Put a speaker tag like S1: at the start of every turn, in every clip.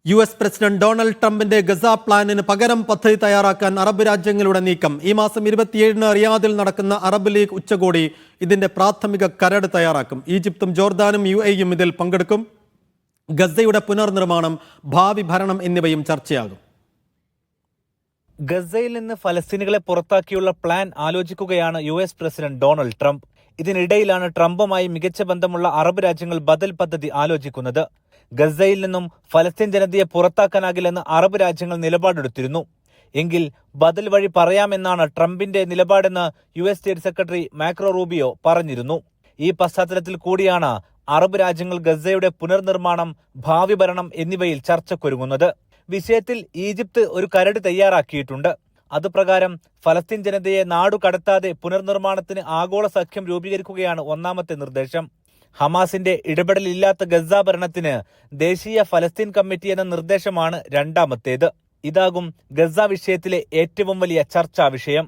S1: US president Donald ട്രംപിന്റെ Gaza പ്ലാനിന് പകരം പദ്ധതി തയ്യാറാക്കാൻ അറബ് രാജ്യങ്ങളുടെ നീക്കം. ഈ മാസം 27-ന് റിയാദിൽ നടക്കുന്ന അറബ് ലീഗ് ഉച്ചകോടി ഇതിന്റെ പ്രാഥമിക കരട് തയ്യാറാക്കും. ഈജിപ്തും ജോർദാനും UAEയും ഇതിൽ പങ്കെടുക്കും. ഗസയുടെ പുനർനിർമ്മാണം, ഭാവി ഭരണം എന്നിവയും ചർച്ചയാകും.
S2: ഗസയിൽ നിന്ന് ഫലസ്തീനുകളെ പുറത്താക്കിയുള്ള പ്ലാൻ ആലോചിക്കുകയാണ് US പ്രസിഡന്റ് ഡൊണാൾഡ് ട്രംപ്. ഇതിനിടയിലാണ് ട്രംപുമായി മികച്ച ബന്ധമുള്ള അറബ് രാജ്യങ്ങൾ ബദൽ പദ്ധതി ആലോചിക്കുന്നത്. ഗസയിൽ നിന്നും ഫലസ്തീൻ ജനതയെ പുറത്താക്കാനാകില്ലെന്ന് അറബ് രാജ്യങ്ങൾ നിലപാടെടുത്തിരുന്നു. എങ്കിൽ ബദൽ വഴി പറയാമെന്നാണ് ട്രംപിന്റെ നിലപാടെന്ന് US state secretary Marco Rubio പറഞ്ഞിരുന്നു. ഈ പശ്ചാത്തലത്തിൽ കൂടിയാണ് അറബ് രാജ്യങ്ങൾ ഗസയുടെ പുനർനിർമ്മാണം, ഭാവി ഭരണം എന്നിവയിൽ ചർച്ചക്കൊരുങ്ങുന്നത്. വിഷയത്തിൽ ഈജിപ്ത് ഒരു കരട് തയ്യാറാക്കിയിട്ടുണ്ട്. അതുപ്രകാരം ഫലസ്തീൻ ജനതയെ നാടുകടത്താതെ പുനർനിർമ്മാണത്തിന് ആഗോള സഖ്യം രൂപീകരിക്കുകയാണ് ഒന്നാമത്തെ നിർദ്ദേശം. ഹമാസിന്റെ ഇടപെടലില്ലാത്ത ഗസ ഭരണത്തിന് ദേശീയ ഫലസ്തീൻ കമ്മിറ്റി എന്ന നിർദ്ദേശമാണ് രണ്ടാമത്തേത്. ഇതാകും ഗസ വിഷയത്തിലെ ഏറ്റവും വലിയ ചർച്ചാ വിഷയം.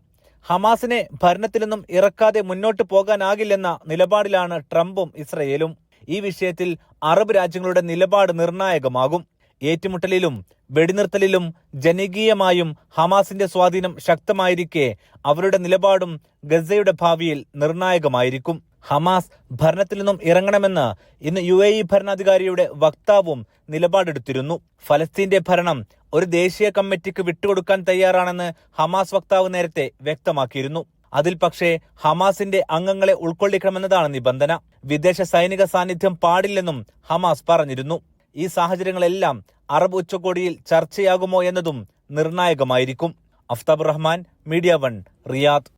S2: ഹമാസിനെ ഭരണത്തിൽ നിന്നും ഇറക്കാതെ മുന്നോട്ട് പോകാനാകില്ലെന്ന നിലപാടിലാണ് ട്രംപും ഇസ്രയേലും. ഈ വിഷയത്തിൽ അറബ് രാജ്യങ്ങളുടെ നിലപാട് നിർണായകമാകും. ഏറ്റുമുട്ടലിലും വെടിനിർത്തലിലും ജനകീയമായും ഹമാസിന്റെ സ്വാധീനം ശക്തമായിരിക്കെ അവരുടെ നിലപാടും ഗസയുടെ ഭാവിയിൽ നിർണായകമായിരിക്കും. ഹമാസ് ഭരണത്തിൽ നിന്നും ഇറങ്ങണമെന്ന് ഇന്ന് UAE ഭരണാധികാരിയുടെ വക്താവും നിലപാടെടുത്തിരുന്നു. ഫലസ്തീന്റെ ഭരണം ഒരു ദേശീയ കമ്മിറ്റിക്ക് വിട്ടുകൊടുക്കാൻ തയ്യാറാണെന്ന് ഹമാസ് വക്താവ് നേരത്തെ വ്യക്തമാക്കിയിരുന്നു. അതിൽ പക്ഷേ ഹമാസിന്റെ അംഗങ്ങളെ ഉൾക്കൊള്ളിക്കണമെന്നതാണ് നിബന്ധന. വിദേശ സൈനിക സാന്നിധ്യം പാടില്ലെന്നും ഹമാസ് പറഞ്ഞിരുന്നു. ഈ സാഹചര്യങ്ങളെല്ലാം അറബ് ഉച്ചകോടിയിൽ ചർച്ചയാകുമോ എന്നതും നിർണായകമായിരിക്കും. Aftab Rahman, media 1, Riyadh.